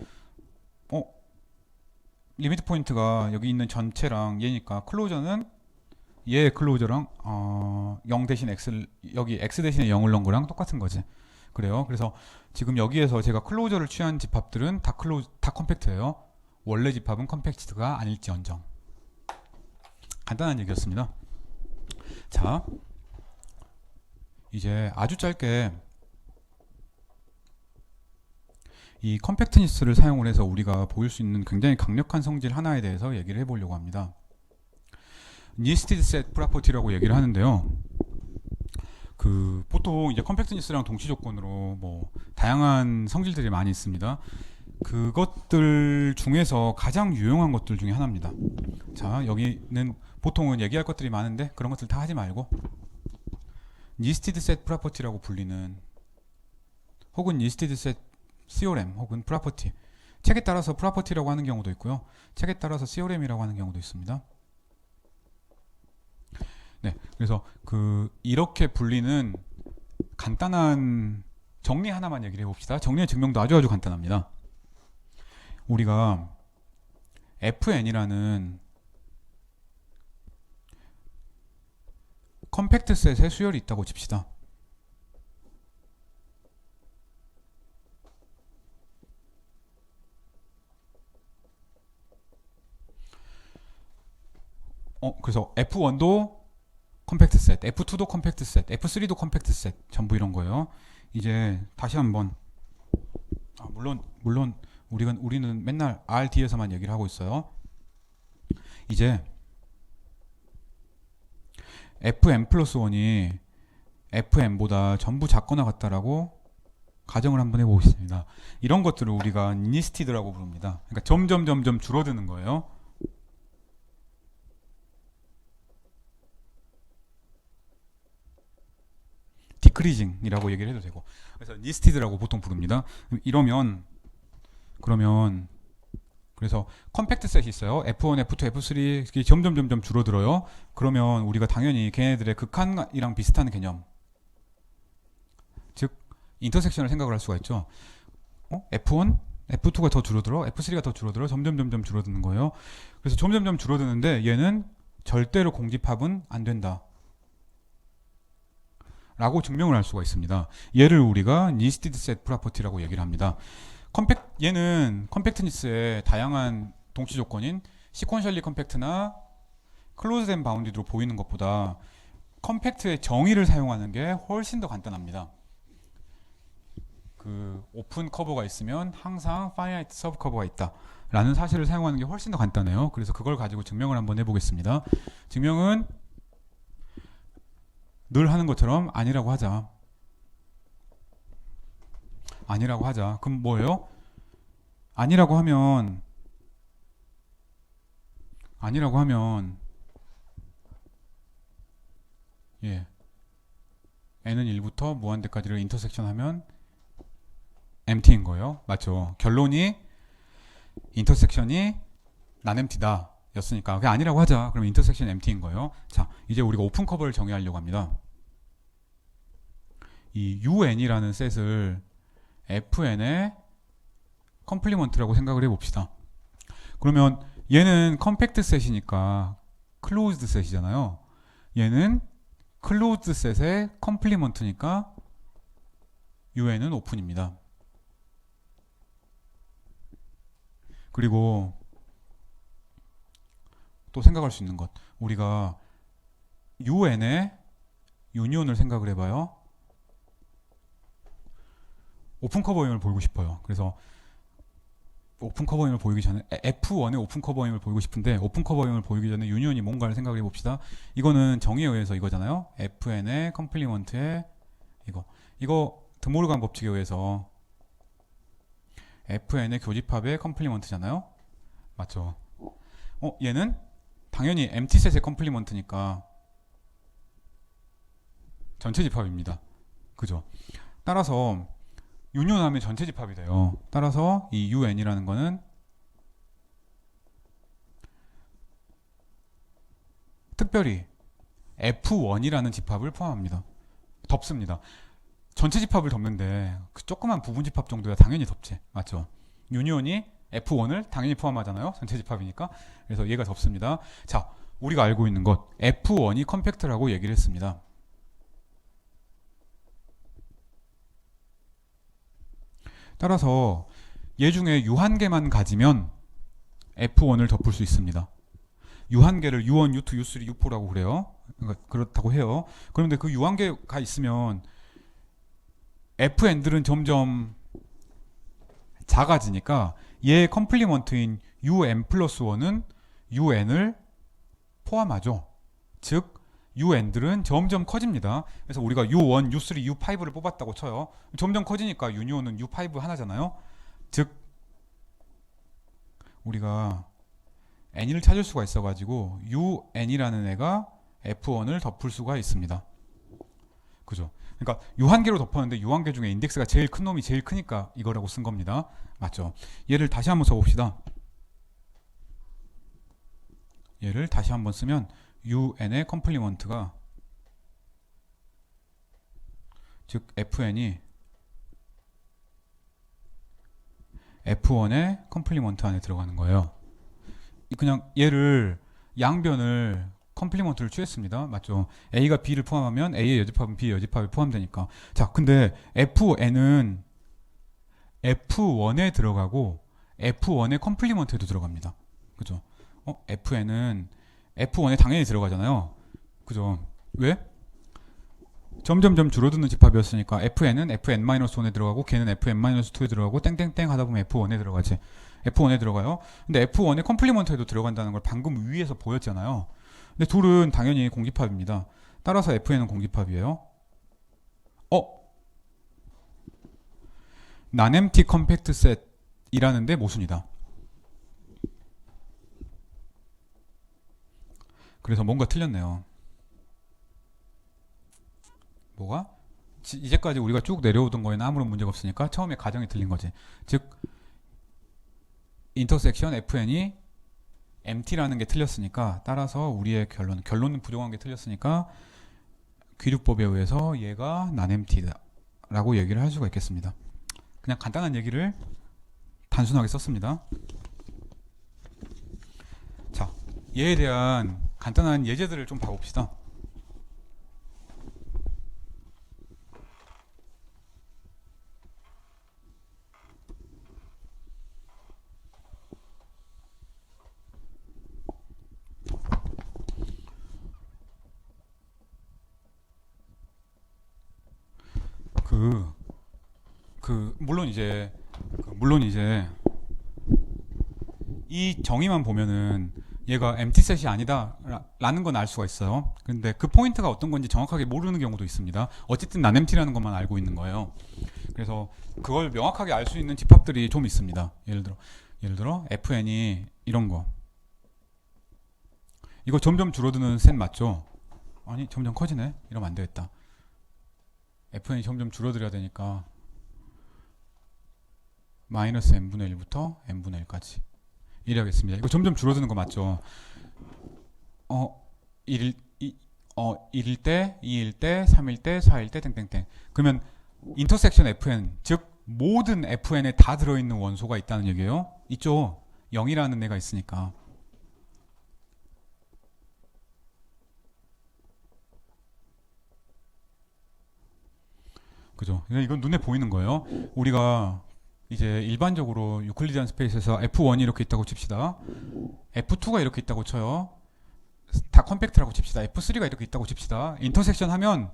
리미트 포인트가 여기 있는 전체랑 얘니까 클로저는 얘 클로저랑 0 대신 x 여기 x 대신에 0을 넣은 거랑 똑같은 거지. 그래요. 그래서 지금 여기에서 제가 클로저를 취한 집합들은 다 컴팩트예요. 원래 집합은 컴팩트가 아닐지언정. 간단한 얘기였습니다. 자, 이제 아주 짧게 이 컴팩트니스를 사용을 해서 우리가 보일 수 있는 굉장히 강력한 성질 하나에 대해서 얘기를 해보려고 합니다. 니스티드 셋 프로퍼티라고 얘기를 하는데요. 보통 이제 컴팩트니스랑 동시 조건으로 뭐 다양한 성질들이 많이 있습니다. 그것들 중에서 가장 유용한 것들 중에 하나입니다. 자, 여기는 보통은 얘기할 것들이 많은데 그런 것들 다 하지 말고 니스티드 셋 프로퍼티라고 불리는 혹은 니스티드 셋 시오렘 혹은 프로퍼티, 책에 따라서 프로퍼티라고 하는 경우도 있고요. 책에 따라서 시오렘이라고 하는 경우도 있습니다. 네, 그래서 이렇게 불리는 간단한 정리 하나만 얘기를 해봅시다. 정리의 증명도 아주 간단합니다. 우리가 FN이라는 컴팩트 셋의 수열이 있다고 칩시다. 그래서 F1도 컴팩트 셋, F2도 컴팩트 셋, F3도 컴팩트 셋, 전부 이런 거예요. 이제 다시 한번 물론 우리는 맨날 RD에서만 얘기를 하고 있어요. 이제 FM 플러스 1이 FM보다 전부 작거나 같다라고 가정을 한번 해보겠습니다. 이런 것들을 우리가 니스티드라고 부릅니다. 그러니까 점점 줄어드는 거예요. 디크리징이라고 얘기를 해도 되고, 그래서 니스티드라고 보통 부릅니다. 그러면 그래서 컴팩트 셋이 있어요. F1, F2, F3 점점 줄어들어요. 그러면 우리가 당연히 걔네들의 극한이랑 비슷한 개념, 즉 인터섹션을 생각을 할 수가 있죠. F1, F2가 더 줄어들어, F3가 더 줄어들어, 점점 줄어드는 거예요. 그래서 점점 줄어드는데 얘는 절대로 공집합은 안 된다 라고 증명을 할 수가 있습니다. 얘를 우리가 니스티드 셋 프로퍼티라고 얘기를 합니다. 얘는 컴팩트니스의 다양한 동시 조건인 시퀀셜리 컴팩트나 클로즈드 앤 바운디드로 보이는 것보다 컴팩트의 정의를 사용하는 게 훨씬 더 간단합니다. 그 오픈 커버가 있으면 항상 파이나이트 서브 커버가 있다 라는 사실을 사용하는 게 훨씬 더 간단해요. 그래서 그걸 가지고 증명을 한번 해보겠습니다. 증명은 늘 하는 것처럼 아니라고 하자. 그럼 뭐예요? 아니라고 하면 예, n은 1부터 무한대까지를 인터섹션 하면 empty인 거예요. 맞죠? 결론이 인터섹션이 non-empty다 였으니까 그게 아니라고 하자. 그럼 인터섹션 empty인 거예요. 자, 이제 우리가 오픈 커버를 정의하려고 합니다. 이 un이라는 셋을 fn의 컴플리먼트라고 생각을 해봅시다. 그러면 얘는 컴팩트 셋이니까 클로즈드 셋이잖아요. 얘는 클로즈드 셋의 컴플리먼트니까 un은 오픈입니다. 그리고 또 생각할 수 있는 것, 우리가 un의 유니온을 생각을 해봐요. 오픈 커버임을 보이고 싶어요. 그래서 오픈 커버임을 보이기 전에 F1의 오픈 커버임을 보이고 싶은데 오픈 커버임을 보이기 전에 유니온이 뭔가를 생각을 해봅시다. 이거는 정의에 의해서 이거잖아요. FN의 컴플리먼트의 이거 드모르간 법칙에 의해서 FN의 교집합의 컴플리먼트잖아요. 맞죠? 얘는 당연히 empty 셋의 컴플리먼트니까 전체 집합입니다. 그죠? 따라서 유니온하면 전체 집합이 돼요. 따라서 이 un이라는 거는 특별히 F1이라는 집합을 포함합니다. 덮습니다. 전체 집합을 덮는데 그 조그만 부분 집합 정도야 당연히 덮지. 맞죠? 유니온이 F1을 당연히 포함하잖아요. 전체 집합이니까. 그래서 얘가 덮습니다. 자, 우리가 알고 있는 것 F1이 컴팩트라고 얘기를 했습니다. 따라서 얘 중에 유한계만 가지면 F1을 덮을 수 있습니다. 유한계를 U1, U2, U3, U4라고 그래요. 그러니까 그렇다고 해요. 그런데 그 유한계가 있으면 FN들은 점점 작아지니까 얘의 컴플리먼트인 UN 플러스 1은 UN을 포함하죠. 즉 UN들은 점점 커집니다. 그래서 우리가 U1, U3, U5를 뽑았다고 쳐요. 점점 커지니까 유니온은 U5 하나잖아요. 즉 우리가 N을 찾을 수가 있어가지고 UN이라는 애가 F1을 덮을 수가 있습니다. 그죠? 그러니까 유한계로 덮었는데 유한계 중에 인덱스가 제일 큰 놈이 제일 크니까 이거라고 쓴 겁니다. 맞죠? 얘를 다시 한번 써봅시다. 얘를 다시 한번 쓰면 un의 컴플리먼트가 즉 fn이 f1의 컴플리먼트 안에 들어가는 거예요. 그냥 얘를 양변을 컴플리먼트를 취했습니다. 맞죠? A가 B를 포함하면 A의 여집합은 B의 여집합이 포함되니까. 자, 근데 FN은 F1에 들어가고 F1의 컴플리먼트에도 들어갑니다. 그죠? FN은 F1에 당연히 들어가잖아요. 그죠? 왜? 점점점 줄어드는 집합이었으니까 FN은 FN-1에 들어가고 걔는 FN-2에 들어가고 땡땡땡 하다 보면 F1에 들어가지. F1에 들어가요. 근데 F1의 컴플리먼트에도 들어간다는 걸 방금 위에서 보였잖아요. 근데 둘은 당연히 공집합입니다. 따라서 FN은 공집합이에요. non-empty 컴팩트 셋이라는데 모순이다. 그래서 뭔가 틀렸네요. 뭐가? 이제까지 우리가 쭉 내려오던 거에는 아무런 문제가 없으니까 처음에 가정이 틀린 거지. 즉 인터섹션 FN이 empty라는 게 틀렸으니까, 따라서 우리의 결론은 부정한 게 틀렸으니까 귀류법에 의해서 얘가 non-empty다라고 얘기를 할 수가 있겠습니다. 그냥 간단한 얘기를 단순하게 썼습니다. 자, 얘에 대한 간단한 예제들을 좀 봐봅시다. 물론 이제 이 정의만 보면은 얘가 empty set이 아니다 라는 건 알 수가 있어요. 근데 그 포인트가 어떤 건지 정확하게 모르는 경우도 있습니다. 어쨌든 non-empty라는 것만 알고 있는 거예요. 그래서 그걸 명확하게 알 수 있는 집합들이 좀 있습니다. 예를 들어 FN이 이런 거, 이거 점점 줄어드는 셋 맞죠? 아니 점점 커지네. 이러면 안 되겠다. FN이 점점 줄어들어야 되니까 마이너스 n분의 1부터 n분의 1까지 이래야겠습니다. 이거 점점 줄어드는 거 맞죠? 1일 때, 2일 때, 3일 때, 4일 때 땡땡땡. 그러면 인터섹션 fn, 즉 모든 fn에 다 들어있는 원소가 있다는 얘기예요. 있죠? 0이라는 애가 있으니까. 그죠? 이건 눈에 보이는 거예요. 우리가 이제 일반적으로 유클리디안 스페이스에서 F1이 이렇게 있다고 칩시다. F2가 이렇게 있다고 쳐요. 다 컴팩트라고 칩시다. F3가 이렇게 있다고 칩시다. 인터섹션 하면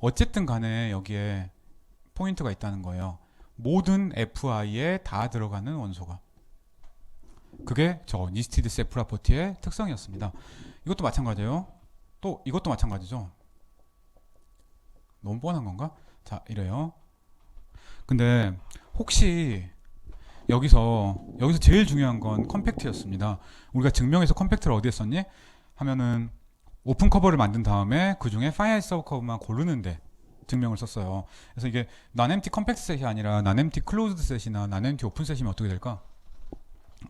어쨌든 간에 여기에 포인트가 있다는 거예요. 모든 FI에 다 들어가는 원소가. 그게 저 니스티드 셋 프로퍼티의 특성이었습니다. 이것도 마찬가지예요. 또 이것도 마찬가지죠. 너무 뻔한 건가? 자, 이래요. 근데 혹시 여기서 제일 중요한 건 컴팩트였습니다. 우리가 증명해서 컴팩트를 어디에 썼니? 하면은 오픈 커버를 만든 다음에 그 중에 파이나이트 서브 커브만 고르는데 증명을 썼어요. 그래서 이게 non-empty 컴팩트 셋이 아니라 non-empty closed 셋이나 non-empty 오픈 셋이면 어떻게 될까?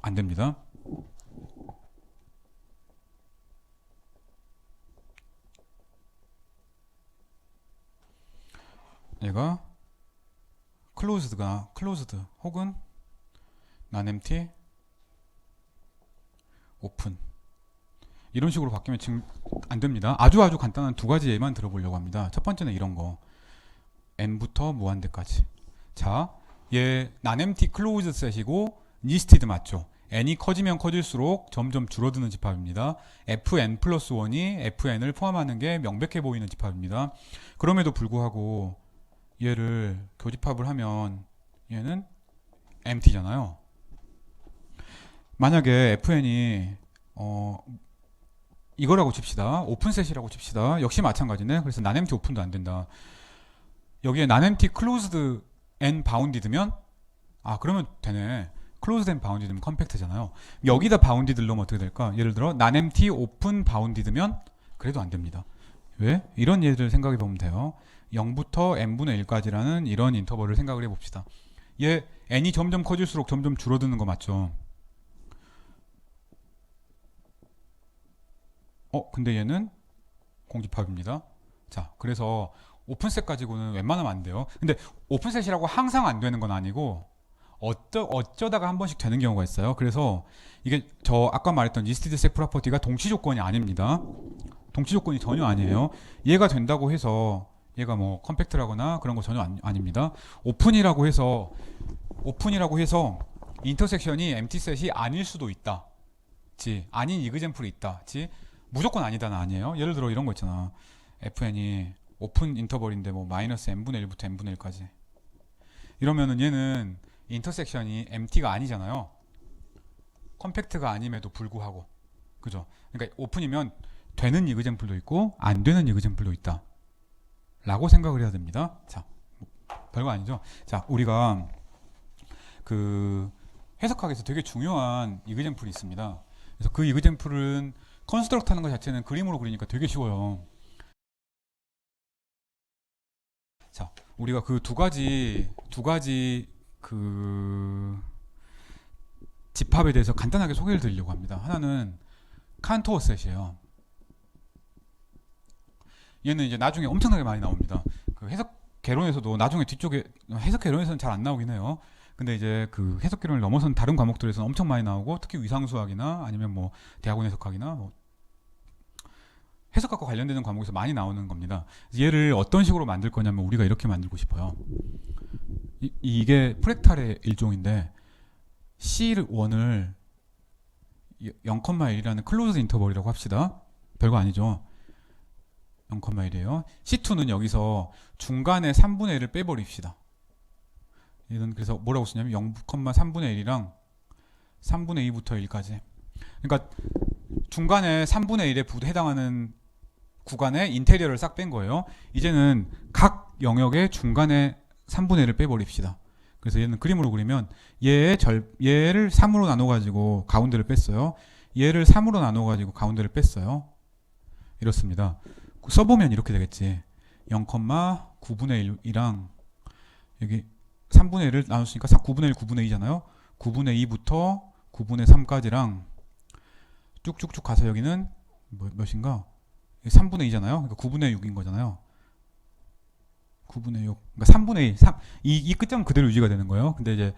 안 됩니다. 얘가 closed 혹은 non-empty open 이런 식으로 바뀌면 지금 안 됩니다. 아주 간단한 두 가지 예만 들어보려고 합니다. 첫 번째는 이런 거, n부터 무한대까지. 자, 얘 non-empty closed 셋이고 nested 맞죠? n이 커지면 커질수록 점점 줄어드는 집합입니다. fn 플러스 1이 fn을 포함하는 게 명백해 보이는 집합입니다. 그럼에도 불구하고 얘를 교집합을 하면 얘는 empty잖아요. 만약에 fn이 이거라고 칩시다. 오픈셋이라고 칩시다. 역시 마찬가지네. 그래서 non-empty 오픈도 안 된다. 여기에 non-empty closed and bounded면 그러면 되네. closed and bounded면 컴팩트잖아요. 여기다 bounded 넣으면 어떻게 될까? 예를 들어 non-empty open bounded면 그래도 안 됩니다. 왜? 이런 예를 생각해 보면 돼요. 0부터 n분의 1까지라는 이런 인터벌을 생각을 해봅시다. 얘 n이 점점 커질수록 점점 줄어드는 거 맞죠? 근데 얘는 공집합입니다. 자, 그래서 오픈셋 가지고는 웬만하면 안 돼요. 근데 오픈셋이라고 항상 안 되는 건 아니고 어쩌다가 한 번씩 되는 경우가 있어요. 그래서 이게 저 아까 말했던 니스티드 셋 프로퍼티가 동시 조건이 아닙니다. 동시 조건이 전혀 아니에요. 얘가 된다고 해서 얘가 뭐 컴팩트라거나 그런 거 전혀 아닙니다. 오픈이라고 해서 인터섹션이 엠티 셋이 아닐 수도 있다. 아닌 이그젠플이 있다. 무조건 아니다는 아니에요. 예를 들어 이런 거 있잖아. fn이 오픈 인터벌인데 뭐 마이너스 n분의 1부터 n분의 1까지. 이러면은 얘는 인터섹션이 empty가 아니잖아요. 컴팩트가 아님에도 불구하고. 그죠? 그러니까 오픈이면 되는 이그젠플도 있고 안 되는 이그젠플도 있다. 라고 생각을 해야 됩니다. 자, 별거 아니죠? 자, 우리가 그 해석하기 위해서 되게 중요한 이그젠플이 있습니다. 그래서 그 이그젠플은 컨스트럭트 하는 것 자체는 그림으로 그리니까 되게 쉬워요. 자, 우리가 그 두 가지 그 집합에 대해서 간단하게 소개를 드리려고 합니다. 하나는 칸토어 셋이에요. 얘는 이제 나중에 엄청나게 많이 나옵니다. 그 해석 개론에서도 나중에 뒤쪽에 해석 개론에서는 잘 안 나오긴 해요. 근데 이제 그 해석 개론을 넘어선 다른 과목들에서는 엄청 많이 나오고 특히 위상수학이나 아니면 뭐 대학원 해석학이나 뭐 해석학과 관련되는 과목에서 많이 나오는 겁니다. 얘를 어떤 식으로 만들 거냐면 우리가 이렇게 만들고 싶어요. 이게 프랙탈의 일종인데 C1을 0,1이라는 클로즈드 인터벌이라고 합시다. 별거 아니죠. 0,1이에요. C2는 여기서 중간에 3분의 1을 빼버립시다. 얘는 그래서 뭐라고 쓰냐면 0,3분의 1이랑 3분의 2부터 1까지. 그러니까 중간에 3분의 1에 해당하는 구간에 인테리어를 싹 뺀 거예요. 이제는 각 영역의 중간에 3분의 1을 빼버립시다. 그래서 얘는 그림으로 그리면 얘를 3으로 나눠가지고 가운데를 뺐어요. 얘를 3으로 나눠가지고 가운데를 뺐어요. 이렇습니다. 써보면 이렇게 되겠지. 0,9분의 1이랑 여기 3분의 1을 나눴으니까 9분의 1, 9분의 2잖아요. 9분의 2부터 9분의 3까지랑 쭉쭉쭉 가서 여기는 몇인가? 3분의 2잖아요. 그러니까 9분의 6인 거잖아요. 9분의 6. 그러니까 3분의 1. 이 끝점은 그대로 유지가 되는 거예요. 근데 이제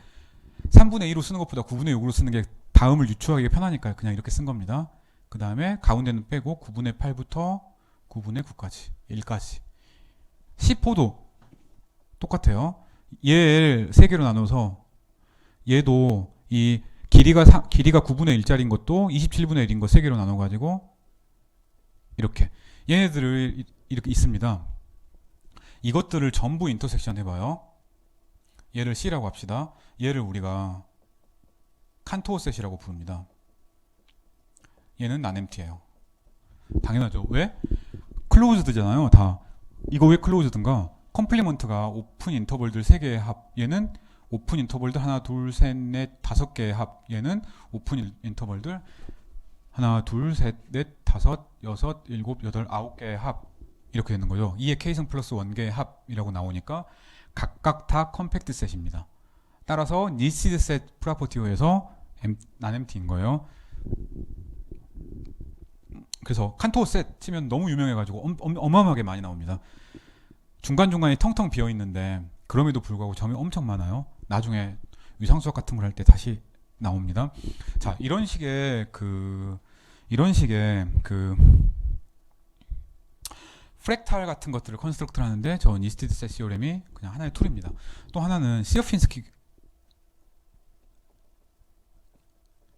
3분의 2로 쓰는 것보다 9분의 6으로 쓰는 게 다음을 유추하기 편하니까 그냥 이렇게 쓴 겁니다. 그 다음에 가운데는 빼고 9분의 8부터 9분의 9까지. 1까지. 10호도 똑같아요. 얘를 3개로 나눠서 얘도 이 길이가 9분의 1짜리인 것도 27분의 1인 거 3개로 나눠가지고 이렇게 얘네들을 이렇게 있습니다. 이것들을 전부 인터섹션 해봐요. 얘를 C라고 합시다. 얘를 우리가 칸토어 셋이라고 부릅니다. 얘는 난엠티예요. 당연하죠. 왜? 클로즈드잖아요. 다. 이거 왜 클로즈드인가? 컴플리먼트가 오픈 인터벌들 3개의 합. 얘는 오픈 인터벌들 하나, 둘, 셋, 넷, 5개의 합. 얘는 오픈 인터벌들 하나, 둘, 셋, 넷, 5, 6, 7, 8, 9개의 합. 이렇게 되는 거죠. 2의 K승 플러스 1개의 합이라고 나오니까 각각 다 컴팩트 셋입니다. 따라서 니시드 셋 프로퍼티어에서 난엠티인 거예요. 그래서 칸토어 셋 치면 너무 유명해가지고 어마어마하게 많이 나옵니다. 중간중간에 텅텅 비어있는데 그럼에도 불구하고 점이 엄청 많아요. 나중에 위상수학 같은 걸 할 때 다시 나옵니다. 자, 이런 식의 프랙탈 같은 것들을 컨스트럭트 하는데 저 니스티드 셋 시오렘이 그냥 하나의 툴입니다. 또 하나는 시어핀스키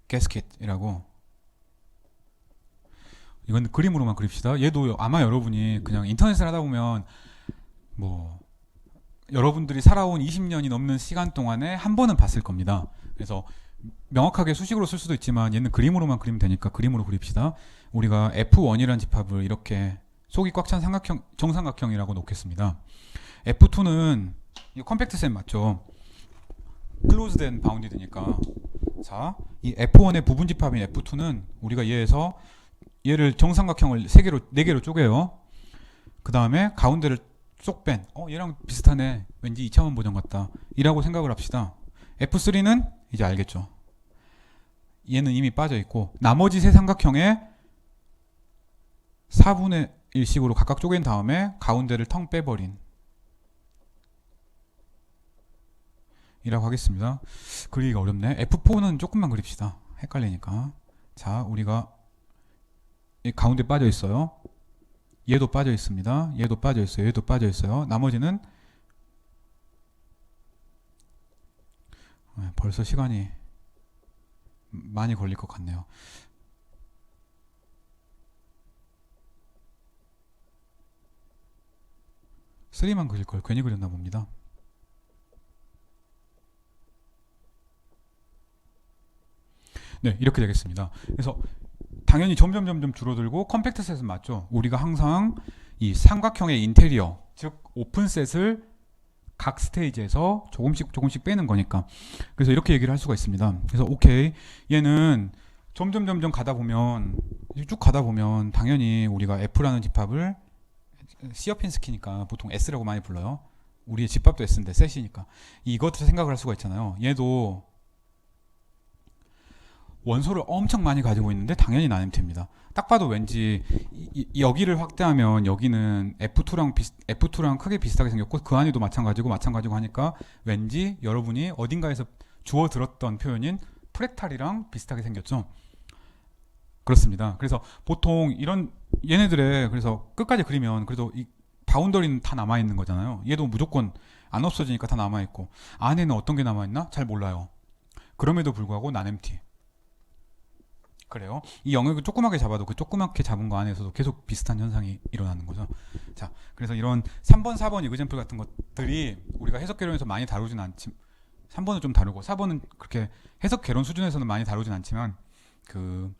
게스킷이라고, 이건 그림으로만 그립시다. 얘도 아마 여러분이 그냥 인터넷을 하다 보면 뭐 여러분들이 살아온 20년이 넘는 시간 동안에 한 번은 봤을 겁니다. 그래서 명확하게 수식으로 쓸 수도 있지만 얘는 그림으로만 그리면 되니까 그림으로 그립시다. 우리가 F1이라는 집합을 이렇게 속이 꽉 찬 정삼각형이라고 놓겠습니다. F2는 이 컴팩트 셋 맞죠? 클로즈드 앤 바운디드니까. 자, 이 F1의 부분 집합인 F2는 우리가 얘를 정삼각형을 4개로 쪼개요. 그 다음에 가운데를 쏙 뺀, 얘랑 비슷하네, 왠지 2차원 버전 같다 이라고 생각을 합시다. F3는 이제 알겠죠. 얘는 이미 빠져 있고 나머지 세 삼각형에 4분의 1식으로 각각 쪼갠 다음에 가운데를 텅 빼버린 이라고 하겠습니다. 그리기가 어렵네. F4는 조금만 그립시다. 헷갈리니까. 자, 우리가 이 가운데 빠져 있어요. 얘도 빠져 있습니다. 얘도 빠져 있어요. 얘도 빠져 있어요. 나머지는 벌써 시간이 많이 걸릴 것 같네요. 쓰리만 그릴 걸 괜히 그렸나 봅니다. 네, 이렇게 되겠습니다. 그래서 당연히 점점 줄어들고 컴팩트 셋은 맞죠. 우리가 항상 이 삼각형의 인테리어, 즉 오픈 셋을 각 스테이지에서 조금씩 조금씩 빼는 거니까. 그래서 이렇게 얘기를 할 수가 있습니다. 그래서 오케이, 얘는 점점 가다 보면, 쭉 가다 보면 당연히 우리가 F라는 집합을 C어핀스키니까 보통 S라고 많이 불러요. 우리의 집합도 S인데 셋이니까 이것을 생각을 할 수가 있잖아요. 얘도 원소를 엄청 많이 가지고 있는데 당연히 나눔티입니다. 딱 봐도 왠지 여기를 확대하면 여기는 F2랑 크게 비슷하게 생겼고 그 안에도 마찬가지고 하니까 왠지 여러분이 어딘가에서 주워 들었던 표현인 프랙탈이랑 비슷하게 생겼죠. 그렇습니다. 그래서 보통 이런 얘네들의 그래서 끝까지 그리면 그래도 이 바운더리는 다 남아 있는 거잖아요. 얘도 무조건 안 없어지니까 다 남아 있고 안에는 어떤 게 남아 있나? 잘 몰라요. 그럼에도 불구하고 난엠티. 그래요. 이 영역을 조그맣게 잡아도 그 조그맣게 잡은 거 안에서도 계속 비슷한 현상이 일어나는 거죠. 자, 그래서 이런 3번, 4번 이그젠플 같은 것들이 우리가 해석 개론에서 많이 다루진 않지. 3번은 좀 다르고 4번은 그렇게 해석 개론 수준에서는 많이 다루진 않지만 그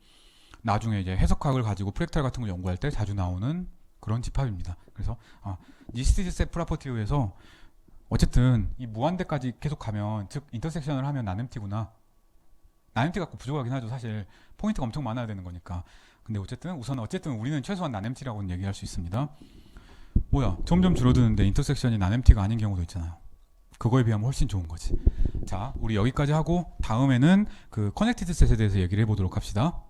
나중에 이제 해석학을 가지고 프랙탈 같은 걸 연구할 때 자주 나오는 그런 집합입니다. 그래서 니스티스 프로퍼티에서 어쨌든 이 무한대까지 계속 가면 즉 인터섹션을 하면 나눔티구나. 나눔티 갖고 부족하긴 하죠. 사실 포인트가 엄청 많아야 되는 거니까. 근데 어쨌든 우리는 최소한 나눔티라고는 얘기할 수 있습니다. 뭐야? 점점 줄어드는데 인터섹션이 나눔티가 아닌 경우도 있잖아요. 그거에 비하면 훨씬 좋은 거지. 자, 우리 여기까지 하고 다음에는 그 커넥티드 셋에 대해서 얘기를 해보도록 합시다.